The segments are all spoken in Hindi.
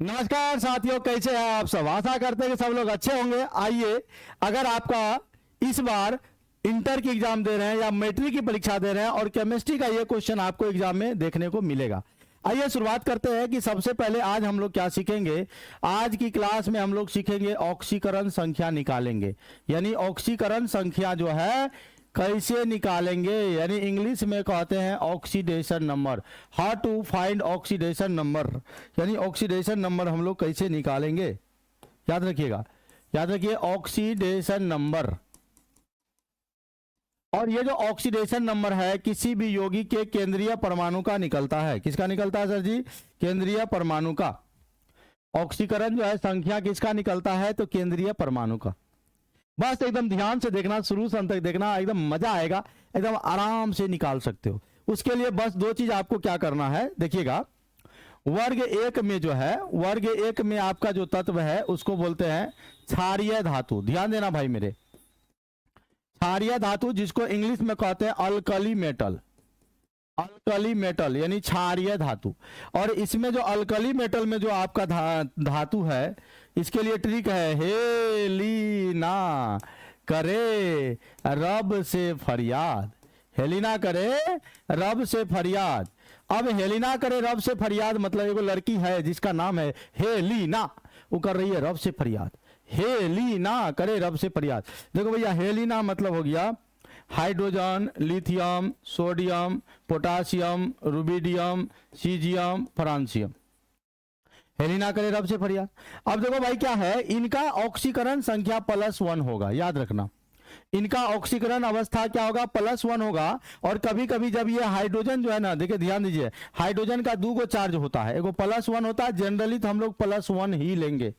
नमस्कार साथियों, कैसे हैं आप सब। आशा करते हैं कि सब लोग अच्छे होंगे। आइए, अगर आपका इस बार इंटर की एग्जाम दे रहे हैं या मैट्रिक की परीक्षा दे रहे हैं और केमिस्ट्री का ये क्वेश्चन आपको एग्जाम में देखने को मिलेगा। आइए शुरुआत करते हैं कि सबसे पहले आज हम लोग क्या सीखेंगे। आज की क्लास में हम लोग सीखेंगे ऑक्सीकरण संख्या निकालेंगे, यानी ऑक्सीकरण संख्या जो है कैसे निकालेंगे, यानी इंग्लिश में कहते हैं oxidation number. How to find oxidation number, यानी ऑक्सीडेशन नंबर हम लोग कैसे निकालेंगे। याद रखिएगा, याद रखिए ऑक्सीडेशन नंबर। और ये जो ऑक्सीडेशन नंबर है किसी भी यौगिक के केंद्रीय परमाणु का निकलता है। किसका निकलता है सर जी? केंद्रीय परमाणु का। ऑक्सीकरण जो है संख्या किसका निकलता है? तो केंद्रीय परमाणु का। बस एकदम ध्यान से देखना, शुरू से अंत तक देखना, एकदम मजा आएगा, एकदम आराम से निकाल सकते हो। उसके लिए बस दो चीज आपको क्या करना है, देखिएगा। वर्ग एक में जो है, वर्ग एक में आपका जो तत्व है उसको बोलते हैं क्षारीय धातु। ध्यान देना भाई मेरे, क्षारीय धातु जिसको इंग्लिश में कहते हैं अल्कली मेटल। अल्कली मेटल यानी क्षारीय धातु। और इसमें जो अल्कली मेटल में जो आपका धातु है, इसके लिए ट्रिक है, हेलिना करे रब से फरियाद। हेलिना करे रब से फरियाद। अब हेलिना करे रब से फरियाद मतलब एगो लड़की है जिसका नाम है हेलिना, वो कर रही है रब से फरियाद। हेलिना करे रब से फरियाद। देखो भैया, हेलिना मतलब हो गया hydrogen, lithium, sodium, potassium, rubidium, caesium, francium. हेलिना करे रब से फरियाद। अब देखो भाई क्या है, इनका ऑक्सीकरण संख्या +1 होगा। याद रखना, इनका ऑक्सीकरण अवस्था क्या होगा? +1 होगा। और कभी कभी जब ये हाइड्रोजन जो है ना, देखिए ध्यान दीजिए, हाइड्रोजन का 2 गो चार्ज होता है, एगो +1 होता है। जनरली तो हम लोग +1 ही लेंगे।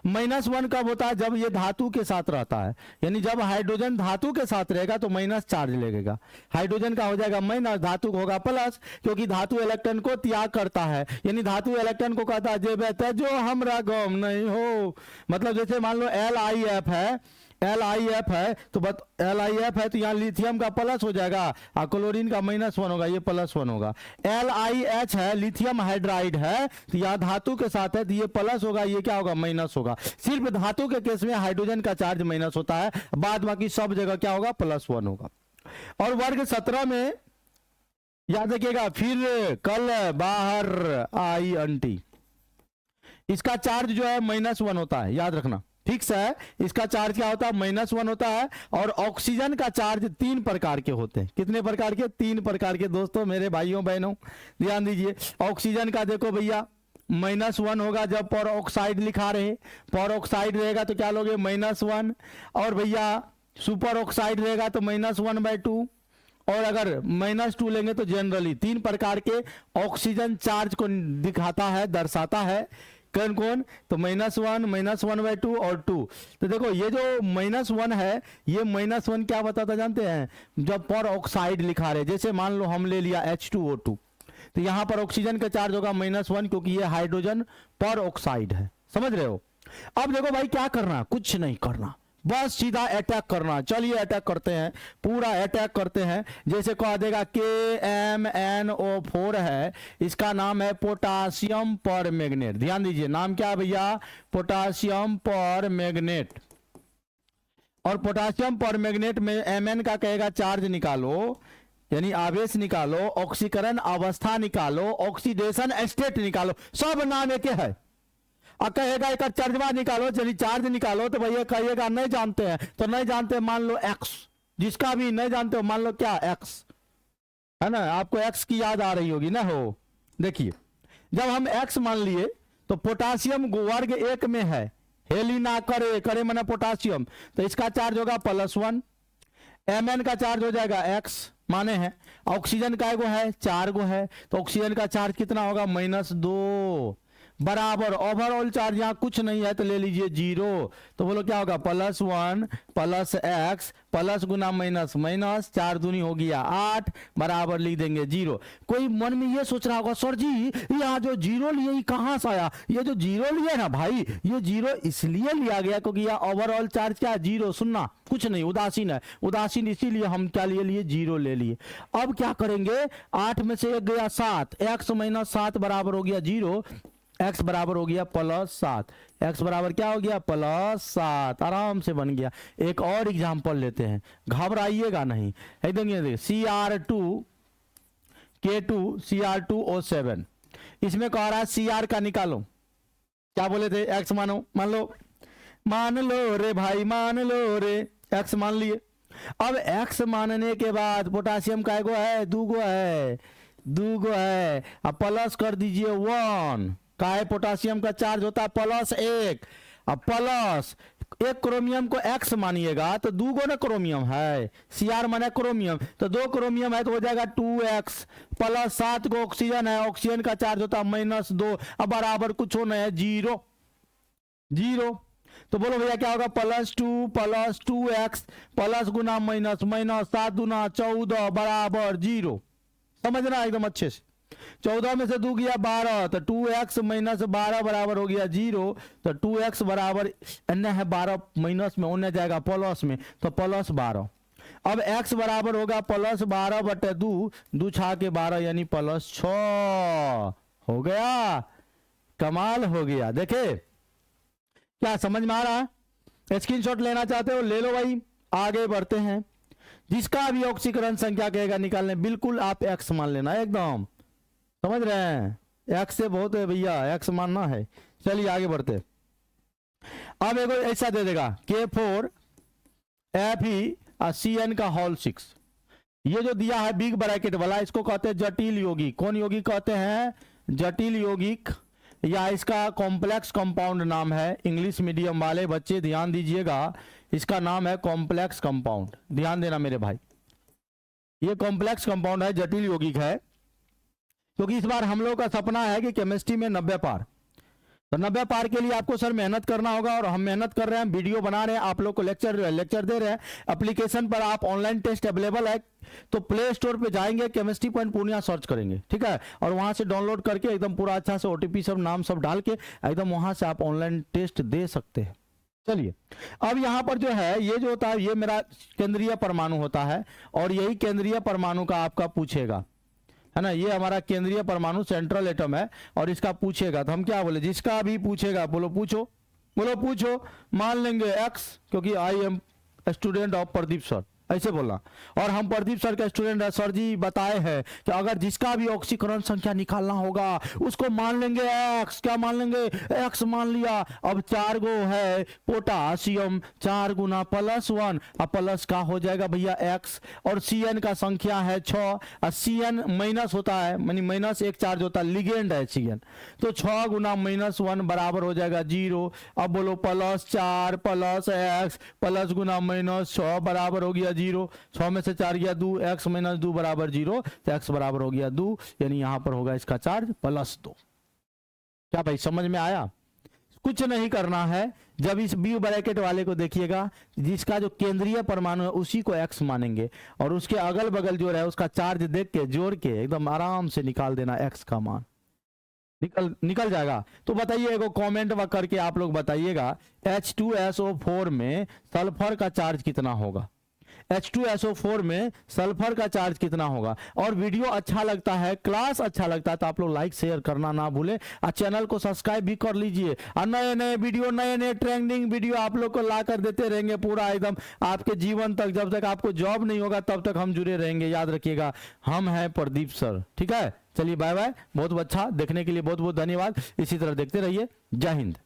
-1 कब होता है? जब ये धातु के साथ रहता है, यानी जब हाइड्रोजन धातु के साथ रहेगा तो माइनस चार्ज लगेगा। हाइड्रोजन का हो जाएगा माइनस, धातु को होगा प्लस, क्योंकि धातु इलेक्ट्रॉन को त्याग करता है। यानी धातु इलेक्ट्रॉन को कहता है जे बेहतर जो हमरा गम नहीं हो। मतलब जैसे मान लो LiF है, LiF है तो LiF है तो यहाँ लिथियम का प्लस हो जाएगा और क्लोरीन का -1 होगा, ये +1 होगा। LiH है, लिथियम हाइड्राइड है, तो यहाँ धातु के साथ है तो ये प्लस होगा, ये क्या होगा? माइनस होगा। सिर्फ धातु के केस में हाइड्रोजन का चार्ज माइनस होता है, बाद बाकी सब जगह क्या होगा? +1 होगा। और वर्ग 17 में याद रखिएगा, फिर कल बाहर आई अंटी, इसका चार्ज जो है -1 होता है। याद रखना, ठीक है। इसका चार्ज क्या होता है? -1 होता है। और ऑक्सीजन का चार्ज 3 प्रकार के होते हैं। कितने प्रकार के? 3 प्रकार के। दोस्तों, मेरे भाइयों बहनों, ध्यान दीजिए। ऑक्सीजन का देखो भैया, -1 होगा जब पर ऑक्साइड लिखा रहे, पर ऑक्साइड रहेगा तो क्या लोगे? -1। और भैया सुपर ऑक्साइड रहेगा तो -1/2। और अगर -2 लेंगे तो जनरली 3 प्रकार के ऑक्सीजन चार्ज को दिखाता है, दर्शाता है। कौन कौन? तो -1, -1/2 और 2। तो देखो ये जो -1 है, ये -1 क्या बताता जानते हैं? जब पर ऑक्साइड लिखा रहे, जैसे मान लो हम ले लिया H2O2, तो यहां पर ऑक्सीजन का चार्ज होगा -1, क्योंकि ये हाइड्रोजन पर ऑक्साइड है। समझ रहे हो? अब देखो भाई क्या करना, कुछ नहीं करना, बस सीधा अटैक करना। चलिए अटैक करते हैं, पूरा अटैक करते हैं। जैसे कह देगा KMnO4 है, इसका नाम है पोटासियम पर मैग्नेट। ध्यान दीजिए, नाम क्या है भैया? पोटासियम पर मैग्नेट। और पोटासियम पर मैग्नेट में Mn का कहेगा चार्ज निकालो, यानी आवेश निकालो, ऑक्सीकरण अवस्था निकालो, ऑक्सीडेशन स्टेट निकालो, सब नाम एक है। और कहेगा एक चार्जवा निकालो, चलिए चार्ज निकालो, तो भैया कहिएगा नहीं जानते हैं, तो नहीं जानते मान लो X, जिसका भी नहीं जानते हो मान लो क्या X है ना। आपको X की याद आ रही होगी ना। हो देखिए, जब हम X मान लिए तो पोटासियम वर्ग 1 में है, हेलिना करे, करे माना पोटासियम, तो इसका चार्ज होगा +1। Mn का चार्ज हो जाएगा X माने हैं। ऑक्सीजन का एगो है, 4 गो है, तो ऑक्सीजन का चार्ज कितना होगा? -2 बराबर ओवरऑल चार्ज यहाँ कुछ नहीं है तो ले लीजिए 0। तो बोलो क्या होगा? +1 + x प्लस गुना माइनस माइनस, 4 दूनी हो गया 8 बराबर लिख देंगे 0। कोई मन में ये सोच रहा होगा, सर जी यहाँ जो 0 लिए ये कहाँ से आया? ये जो 0 लिए ना भाई, ये 0 इसलिए लिया गया क्योंकि यह ओवरऑल चार्ज क्या? 0। सुनना, कुछ नहीं, उदासीन है, उदासीन इसीलिए हम क्या लिए 0 ले लिए। अब क्या करेंगे? 8 में से 1 गया 7, x - 7 बराबर हो गया 0। x बराबर हो गया +7, x बराबर क्या हो गया +7, आराम से बन गया। एक और एग्जांपल लेते हैं, घबराइएगा नहीं एकदम। ये देखिए Cr2K2Cr2O7, इसमें कह रहा है Cr का निकालो। क्या बोले थे, x मानो, मान लो रे भाई, मान लो रे, x मान लिए। अब x मानने के बाद पोटासियम का एगो है, दूगो है, अब प्लस कर दीजिए 1, का है पोटासियम का चार्ज होता है +1। अब प्लस एक क्रोमियम को x मानिएगा तो दूगो ना क्रोमियम है, Cr माने क्रोमियम, तो 2 क्रोमियम है तो हो जाएगा 2x, +7 को ऑक्सीजन है, ऑक्सीजन का चार्ज होता है -2, अब बराबर कुछ होना है 0। तो बोलो भैया क्या होगा, +2 प्लस गुना माइनस, -7 गुना 14 बराबर 0। समझना एकदम अच्छे से। 14 में से 2 गया 12, तो 2x - 12 बराबर हो गया 0। तो 2x बराबर अन्य है 12 माइनस में, उन्हें जाएगा प्लस में, तो +12। अब x बराबर होगा +12 बटे 2, 2 छा के 12 यानी +6 हो गया। कमाल हो गया। देखे क्या समझ में आ रहा है? स्क्रीनशॉट लेना चाहते हो ले लो भाई। आगे बढ़ते हैं, जिसका भी ऑक्सीकरण संख्या कहेगा निकालने, बिल्कुल आप x मान लेना एकदम, समझ रहे हैं, x से बहुत है भैया, x मानना है। चलिए आगे बढ़ते। अब एक ऐसा दे देगा K4Fe का होल 6, ये जो दिया है बिग ब्रैकेट वाला, इसको कहते हैं जटिल यौगिक। कौन यौगिक कहते हैं? जटिल यौगिक, या इसका कॉम्प्लेक्स कंपाउंड नाम है। इंग्लिश मीडियम वाले बच्चे ध्यान दीजिएगा, इसका नाम है कॉम्प्लेक्स कंपाउंड। ध्यान देना मेरे भाई, ये कॉम्प्लेक्स कंपाउंड है, जटिल यौगिक है। क्योंकि इस बार हम लोग का सपना है कि केमिस्ट्री में 90 पार, तो 90 पार के लिए आपको सर मेहनत करना होगा, और हम मेहनत कर रहे हैं, वीडियो बना रहे हैं, आप लोग को लेक्चर दे रहे हैं। एप्लीकेशन पर आप ऑनलाइन टेस्ट अवेलेबल है, तो प्ले स्टोर पे जाएंगे, केमिस्ट्री पॉइंट पूर्णिया सर्च करेंगे, ठीक है, और वहां से डाउनलोड करके एकदम पूरा अच्छा से OTP सब नाम सब डाल के एकदम वहां से आप ऑनलाइन टेस्ट दे सकते हैं। चलिए अब यहां पर जो है, ये जो होता है ये मेरा केंद्रीय परमाणु होता है, और यही केंद्रीय परमाणु का आपका पूछेगा, है ना, ये हमारा केंद्रीय परमाणु सेंट्रल एटम है, और इसका पूछेगा तो हम क्या बोले, जिसका भी पूछेगा बोलो पूछो, मान लेंगे x, क्योंकि I am student of Pradeep sir, ऐसे बोलना। और हम प्रदीप सर के स्टूडेंट है, सर जी बताए हैं कि अगर जिसका भी ऑक्सीकरण संख्या निकालना होगा उसको मान लेंगे x। क्या मान लेंगे? x मान लिया। अब 4 गो है पोटासियम, 4 गुना +1, अब प्लस का हो जाएगा भैया x, और Cn का संख्या है 6, और Cn माइनस होता है, मानी माइनस एक चार्ज होता है, लिगेंड है Cn, तो 6 गुना -1 बराबर हो जाएगा 0। अब बोलो +4 + x प्लस गुना -6 बराबर हो गया 0। 6 में से 4 गया 2, x - 2 बराबर 0, तो x बराबर हो गया 2, यानी यहां पर होगा इसका चार्ज +2। क्या भाई समझ में आया? कुछ नहीं करना है, जब इस बी ब्रैकेट वाले को देखिएगा, जिसका जो केंद्रीय परमाणु है उसी को x मानेंगे, और उसके अगल बगल जो है उसका चार्ज देख के जोड़ के एकदम आराम से निकाल देना x का मान, निकल जाएगा। तो बताइए, एगो कमेंट करके आप लोग बताइएगा, H2SO4 में सल्फर का चार्ज कितना होगा? H2SO4 में सल्फर का चार्ज कितना होगा? और वीडियो अच्छा लगता है, क्लास अच्छा लगता है, तो आप लोग लाइक शेयर करना ना भूलें, और चैनल को सब्सक्राइब भी कर लीजिए। और नए वीडियो, नए ट्रेंडिंग वीडियो आप लोग को ला कर देते रहेंगे पूरा एकदम आपके जीवन तक। जब तक आपको जॉब नहीं होगा तब तक हम जुड़े रहेंगे, याद रखिएगा, हम हैं प्रदीप सर, ठीक है। चलिए बाय बाय, बहुत अच्छा देखने के लिए बहुत बहुत धन्यवाद। इसी तरह देखते रहिए। जय हिंद।